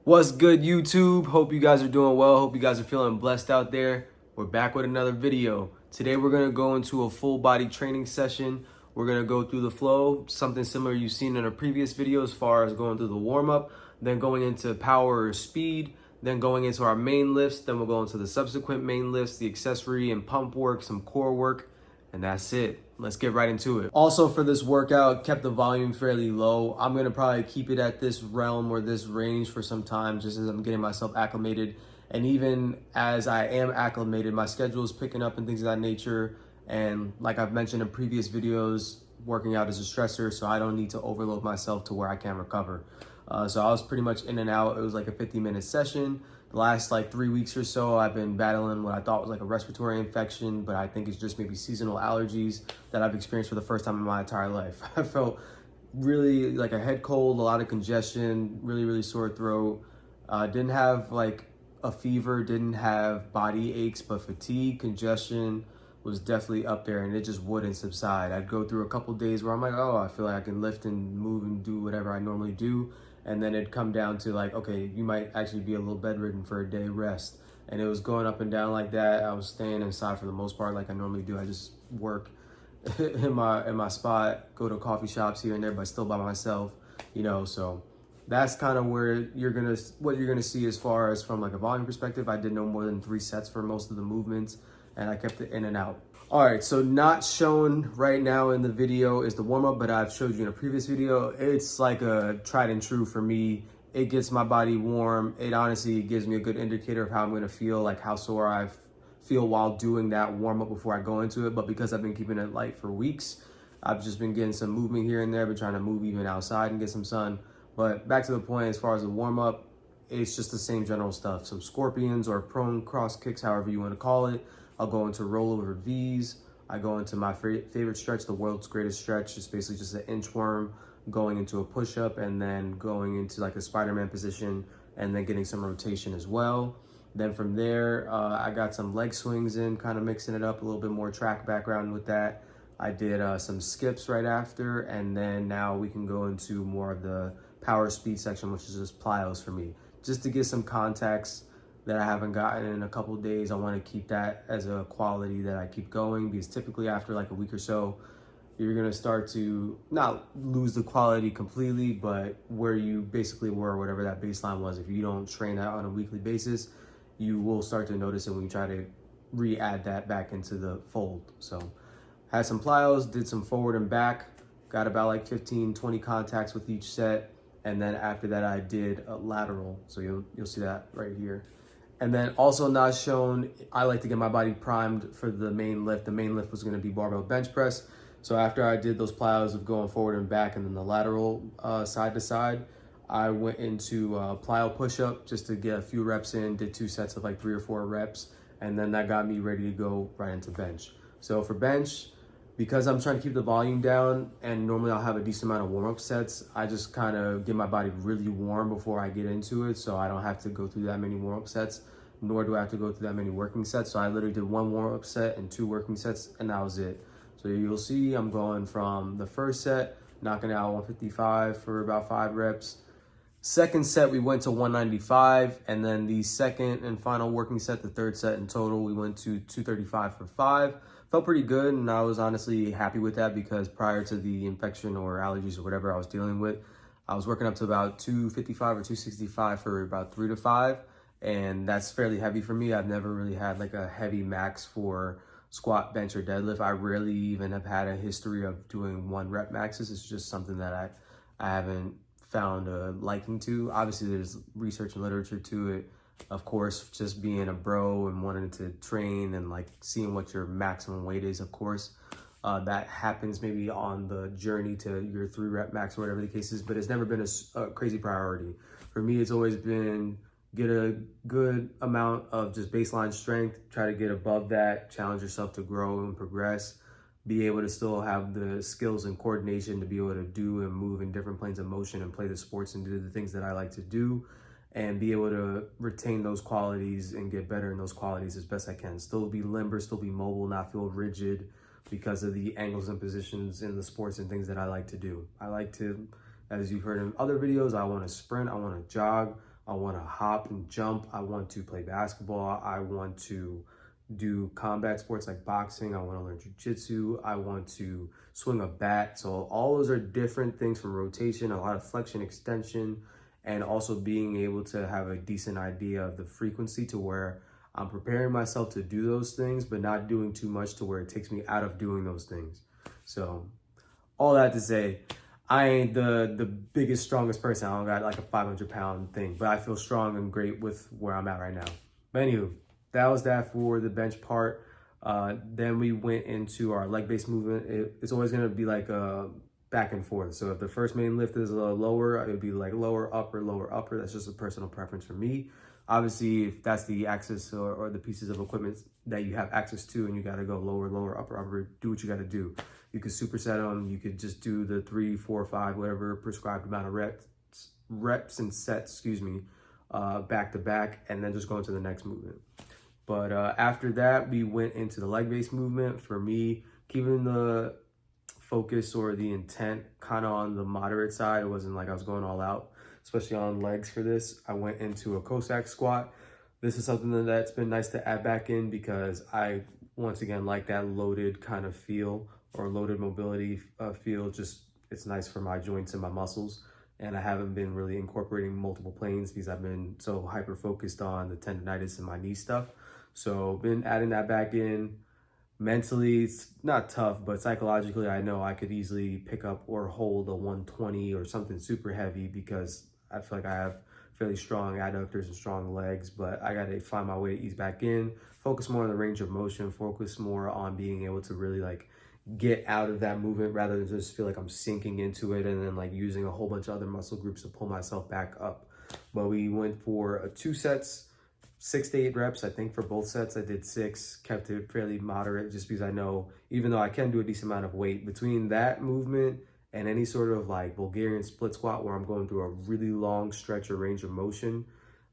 What's good, YouTube? Hope you guys are doing well. Hope you guys are feeling blessed out there. We're back with another video. Today we're going to go into a full body training session. We're going to go through the flow, something similar you've seen in a previous video as far as going through the warm-up, then going into power or speed, then going into our main lifts, then we'll go into the subsequent main lifts, the accessory and pump work, some core work, and that's it. Let's get right into it. Also for this workout, kept the volume fairly low. I'm gonna probably keep it at this realm or this range for some time, just as I'm getting myself acclimated. And even as I am acclimated, my schedule is picking up and things of that nature. And like I've mentioned in previous videos, working out is a stressor, so I don't need to overload myself to where I can't recover. So I was pretty much in and out. It was like a 50-minute session. The last like 3 weeks or so, I've been battling what I thought was like a respiratory infection, but I think it's just maybe seasonal allergies that I've experienced for the first time in my entire life. I felt really like a head cold, a lot of congestion, really sore throat. Didn't have like a fever, didn't have body aches, but fatigue, congestion was definitely up there, and it just wouldn't subside. I'd go through a couple days where I'm like, oh, I feel like I can lift and move and do whatever I normally do. And then it'd come down to like, okay, you might actually be a little bedridden for a day rest. And it was going up and down like that. I was staying inside for the most part like I normally do. I just work in my spot, go to coffee shops here and there, but still by myself, so that's kind of where what you're gonna see as far as from like a volume perspective. I did no more than 3 sets for most of the movements, and I kept it in and out. All right, so not shown right now in the video is the warm-up, but I've showed you in a previous video. It's like a tried and true for me. It gets my body warm. It honestly gives me a good indicator of how I'm gonna feel, like how sore I feel while doing that warm-up before I go into it. But because I've been keeping it light for weeks, I've just been getting some movement here and there, been trying to move even outside and get some sun. But back to the point, as far as the warm-up, it's just the same general stuff. Some scorpions or prone cross kicks, however you want to call it. I'll go into rollover V's. I go into my favorite stretch, the world's greatest stretch. It's basically just an inchworm going into a push-up and then going into like a Spider-Man position and then getting some rotation as well. Then from there, I got some leg swings in, kind of mixing it up, a little bit more track background with that. I did some skips right after, and then now we can go into more of the power speed section, which is just plyos for me. Just to get some context that I haven't gotten in a couple of days, I want to keep that as a quality that I keep going, because typically after like a week or so, you're going to start to not lose the quality completely, but where you basically were, whatever that baseline was, if you don't train that on a weekly basis, you will start to notice it when you try to re-add that back into the fold. So had some plyos, did some forward and back, got about like 15, 20 contacts with each set. And then after that, I did a lateral. So you'll see that right here. And then also not shown, I like to get my body primed for the main lift. The main lift was gonna be barbell bench press. So after I did those plyos of going forward and back and then the lateral side to side, I went into plyo push-up just to get a few reps in, did 2 sets of like 3 or 4 reps. And then that got me ready to go right into bench. So for bench, because I'm trying to keep the volume down and normally I'll have a decent amount of warm-up sets, I just kind of get my body really warm before I get into it, so I don't have to go through that many warm-up sets, nor do I have to go through that many working sets. So I literally did 1 warm-up set and 2 working sets, and that was it. So you'll see I'm going from the first set, knocking out 155 for about 5 reps. Second set, we went to 195, and then the second and final working set, the third set in total, we went to 235 for 5. Felt pretty good, and I was honestly happy with that because prior to the infection or allergies or whatever I was dealing with, I was working up to about 255 or 265 for about 3 to 5, and that's fairly heavy for me. I've never really had like a heavy max for squat, bench, or deadlift. I rarely even have had a history of doing 1 rep maxes. It's just something that I haven't found a liking to. Obviously, there's research and literature to it. Of course, just being a bro and wanting to train and like seeing what your maximum weight is, of course, that happens maybe on the journey to your 3 rep max or whatever the case is, but it's never been a crazy priority. For me, it's always been get a good amount of just baseline strength, try to get above that, challenge yourself to grow and progress, be able to still have the skills and coordination to be able to do and move in different planes of motion and play the sports and do the things that I like to do, and be able to retain those qualities and get better in those qualities as best I can. Still be limber, still be mobile, not feel rigid because of the angles and positions in the sports and things that I like to do. I like to, as you've heard in other videos, I want to sprint, I want to jog, I want to hop and jump. I want to play basketball. I want to do combat sports like boxing. I want to learn jujitsu. I want to swing a bat. So all those are different things from rotation, a lot of flexion, extension, and also being able to have a decent idea of the frequency to where I'm preparing myself to do those things, but not doing too much to where it takes me out of doing those things. So all that to say, I ain't the biggest, strongest person. I don't got like a 500-pound thing, but I feel strong and great with where I'm at right now. But anywho, that was that for the bench part. Then we went into our leg-based movement. It's always gonna be like a back and forth. So if the first main lift is lower, it would be like lower, upper. That's just a personal preference for me. Obviously, if that's the axis or the pieces of equipment that you have access to and you got to go lower, upper, do what you got to do. You could superset them. You could just do the 3, 4, 5, whatever prescribed amount of reps and sets, back to back, and then just go into the next movement. But after that, we went into the leg-based movement. For me, keeping the focus or the intent kind of on the moderate side. It wasn't like I was going all out, especially on legs for this. I went into a Cossack squat. This is something that's been nice to add back in because I, once again, like that loaded kind of feel or loaded mobility feel. Just, it's nice for my joints and my muscles. And I haven't been really incorporating multiple planes because I've been so hyper-focused on the tendonitis and my knee stuff. So been adding that back in. Mentally, it's not tough, but psychologically, I know I could easily pick up or hold a 120 or something super heavy because I feel like I have fairly strong adductors and strong legs, but I got to find my way to ease back in, focus more on the range of motion, focus more on being able to really like get out of that movement rather than just feel like I'm sinking into it and then like using a whole bunch of other muscle groups to pull myself back up. But we went for 2 sets, 6 to 8 reps. I think for both sets I did 6, kept it fairly moderate just because I know even though I can do a decent amount of weight, between that movement and any sort of like Bulgarian split squat where I'm going through a really long stretch or range of motion,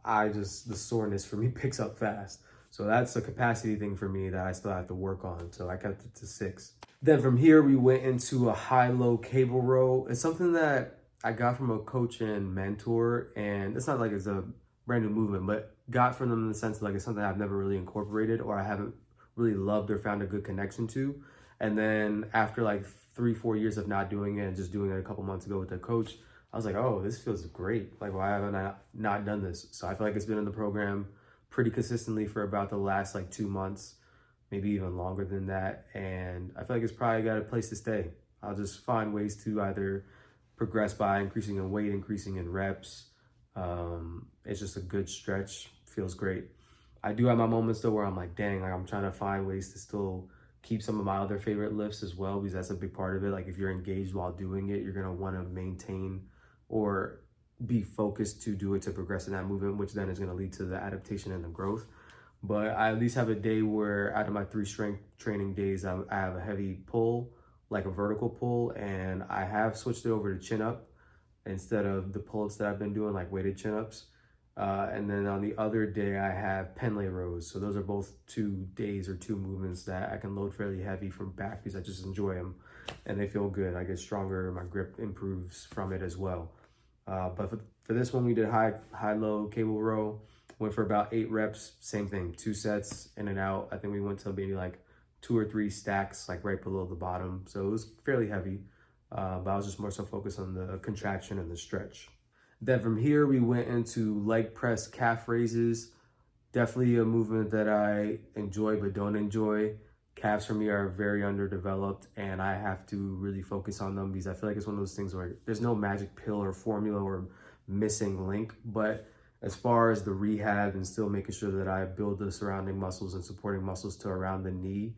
the soreness for me picks up fast. So that's a capacity thing for me that I still have to work on. So I kept it to 6. Then from here, we went into a high-low cable row. It's something that I got from a coach and mentor, and it's not like it's a brand new movement, but got from them in the sense of like it's something I've never really incorporated or I haven't really loved or found a good connection to. And then after like 3-4 years of not doing it and just doing it a couple months ago with the coach, I was like, oh, this feels great. Like, why haven't I not done this? So I feel like it's been in the program pretty consistently for about the last like 2 months, maybe even longer than that. And I feel like it's probably got a place to stay. I'll just find ways to either progress by increasing in weight, increasing in reps. It's just a good stretch, feels great. I do have my moments though where I'm like, dang, like I'm trying to find ways to still keep some of my other favorite lifts as well, because that's a big part of it. Like if you're engaged while doing it, you're gonna wanna maintain or be focused to do it to progress in that movement, which then is gonna lead to the adaptation and the growth. But I at least have a day where out of my 3 strength training days, I have a heavy pull, like a vertical pull, and I have switched it over to chin up instead of the pull-ups that I've been doing, like weighted chin-ups. And then on the other day, I have Pendlay rows. So those are both 2 days or 2 movements that I can load fairly heavy from back because I just enjoy them and they feel good. I get stronger, my grip improves from it as well. But for this one, we did high-low cable row, went for about 8 reps, same thing, 2 sets in and out. I think we went to maybe like 2 or 3 stacks, like right below the bottom. So it was fairly heavy, but I was just more so focused on the contraction and the stretch. Then from here, we went into leg press calf raises. Definitely a movement that I enjoy but don't enjoy. Calves for me are very underdeveloped and I have to really focus on them because I feel like it's one of those things where there's no magic pill or formula or missing link. But as far as the rehab and still making sure that I build the surrounding muscles and supporting muscles to around the knee,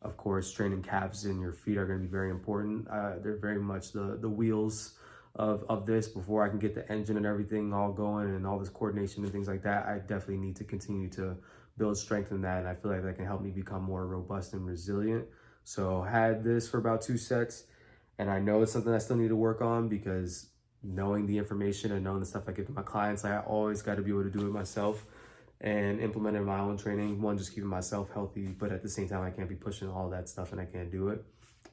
of course, training calves in your feet are going to be very important. They're very much the wheels of this. Before I can get the engine and everything all going and all this coordination and things like that, I definitely need to continue to build strength in that. And I feel like that can help me become more robust and resilient. So had this for about 2 sets. And I know it's something I still need to work on because knowing the information and knowing the stuff I give to my clients, I always got to be able to do it myself and implement it in my own training. One, just keeping myself healthy, but at the same time, I can't be pushing all that stuff and I can't do it.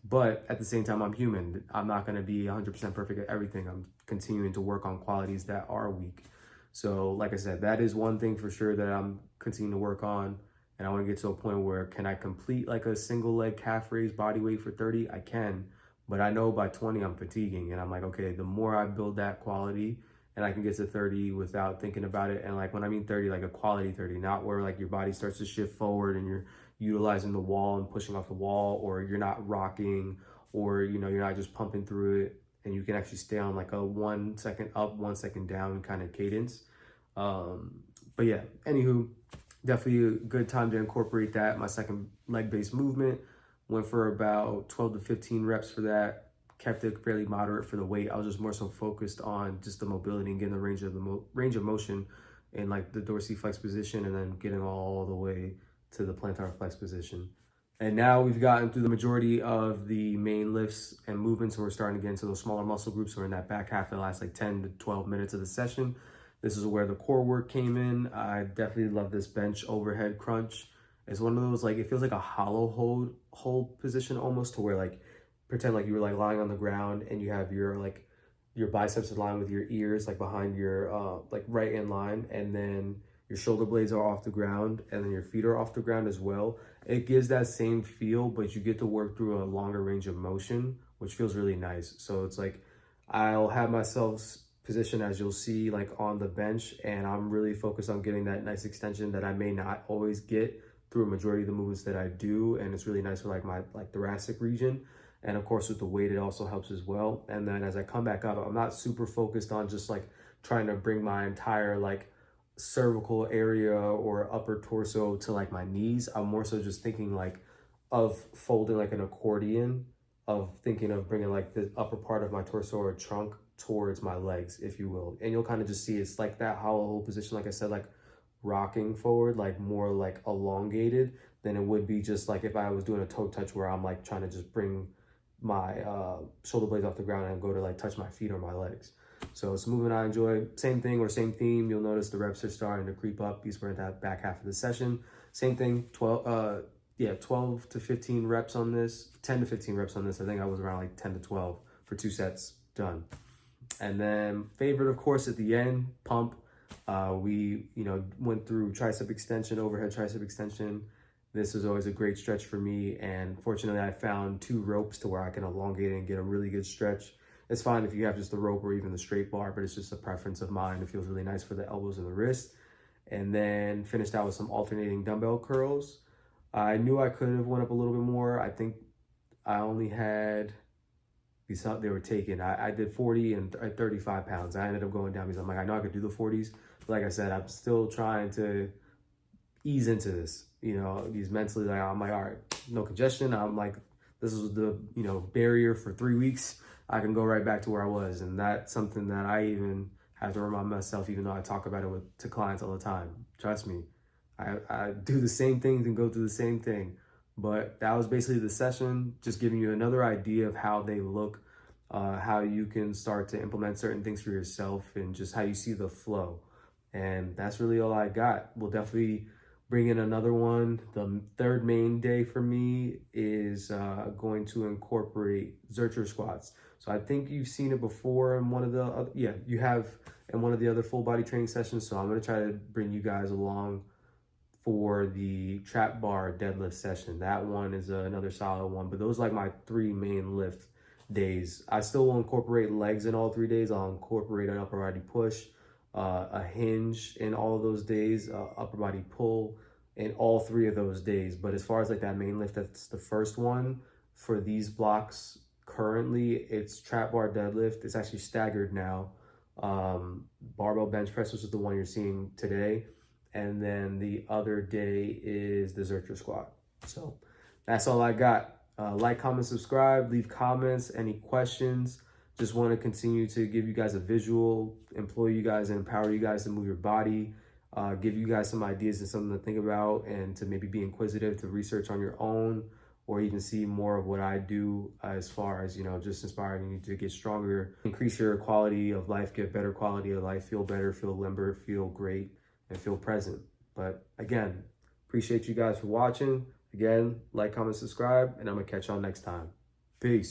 But at the same time, I'm human. I'm not going to be 100% perfect at everything. I'm continuing to work on qualities that are weak. So like I said, that is one thing for sure that I'm continuing to work on. And I want to get to a point where can I complete like a single leg calf raise body weight for 30? I can, but I know by 20 I'm fatiguing, and I'm like, okay, the more I build that quality and I can get to 30 without thinking about it. And like when I mean 30, like a quality 30, not where like your body starts to shift forward and you're utilizing the wall and pushing off the wall, or you're not rocking, or you know, you're not just pumping through it, and you can actually stay on like a 1 second up, 1 second down kind of cadence. But yeah, anywho, definitely a good time to incorporate that. My second leg-based movement, went for about 12 to 15 reps for that. Kept it fairly moderate for the weight. I was just more so focused on just the mobility and getting the range of motion in like the dorsiflex position, and then getting all the way to the plantar flex position. And now we've gotten through the majority of the main lifts and movements, and we're starting to get into those smaller muscle groups. We're in that back half of the last like 10 to 12 minutes of the session. This is where the core work came in. I definitely love this bench overhead crunch. It's one of those, like, it feels like a hollow hold position almost, to where like, pretend like you were like lying on the ground and you have your like your biceps in line with your ears, like behind your like right in line, and then your shoulder blades are off the ground, and then your feet are off the ground as well. It gives that same feel, but you get to work through a longer range of motion, which feels really nice. So it's like, I'll have myself position as you'll see like on the bench, and I'm really focused on getting that nice extension that I may not always get through a majority of the movements that I do. And it's really nice for like my like thoracic region, and of course with the weight it also helps as well. And then as I come back up, I'm not super focused on just like trying to bring my entire like cervical area or upper torso to like my knees. I'm more so just thinking like of folding like an accordion, of thinking of bringing like the upper part of my torso or trunk towards my legs, if you will. And you'll kind of just see it's like that hollow hold position, like I said, like rocking forward, like more like elongated than it would be just like if I was doing a toe touch, where I'm like trying to just bring my shoulder blades off the ground and go to like touch my feet or my legs. So it's a movement I enjoy. Same thing or same theme. You'll notice the reps are starting to creep up because we're at that back half of the session. Same thing, 12 to 15 reps on this, 10 to 15 reps on this. I think I was around like 10 to 12 for 2 sets, done. And then favorite, of course, at the end, pump. We, went through tricep extension, overhead tricep extension. This is always a great stretch for me. And fortunately, I found 2 ropes to where I can elongate it and get a really good stretch. It's fine if you have just the rope or even the straight bar, but it's just a preference of mine. It feels really nice for the elbows and the wrist. And then finished out with some alternating dumbbell curls. I knew I could have went up a little bit more. I think I only had, they were taken. I did 40 and 35 pounds. I ended up going down because I'm like, I know I could do the 40s. But like I said, I'm still trying to ease into this, these mentally, like, I'm like, all right, no congestion. I'm like, this is the, barrier for 3 weeks. I can go right back to where I was. And that's something that I even have to remind myself, even though I talk about it to clients all the time. Trust me, I do the same things and go through the same thing. But that was basically the session, just giving you another idea of how they look, how you can start to implement certain things for yourself, and just how you see the flow. And that's really all I got. We'll definitely bring in another one. The third main day for me is going to incorporate Zercher squats. So I think you've seen it before in one of the other, you have in one of the other full body training sessions. So I'm gonna try to bring you guys along for the trap bar deadlift session. That one is another solid one, but those are like my 3 main lift days. I still will incorporate legs in all 3 days. I'll incorporate an upper body push, a hinge in all of those days, upper body pull in all 3 of those days. But as far as like that main lift, that's the first one for these blocks. Currently, it's trap bar deadlift. It's actually staggered now. Barbell bench press, which is the one you're seeing today. And then the other day is the Zercher squat. So that's all I got. Like, comment, subscribe, leave comments, any questions. Just want to continue to give you guys a visual, employ you guys and empower you guys to move your body, give you guys some ideas and something to think about, and to maybe be inquisitive, to research on your own, or even see more of what I do as far as, just inspiring you to get stronger, increase your quality of life, get better quality of life, feel better, feel limber, feel great, and feel present. But again, appreciate you guys for watching. Again, like, comment, subscribe, and I'm gonna catch y'all next time. Peace.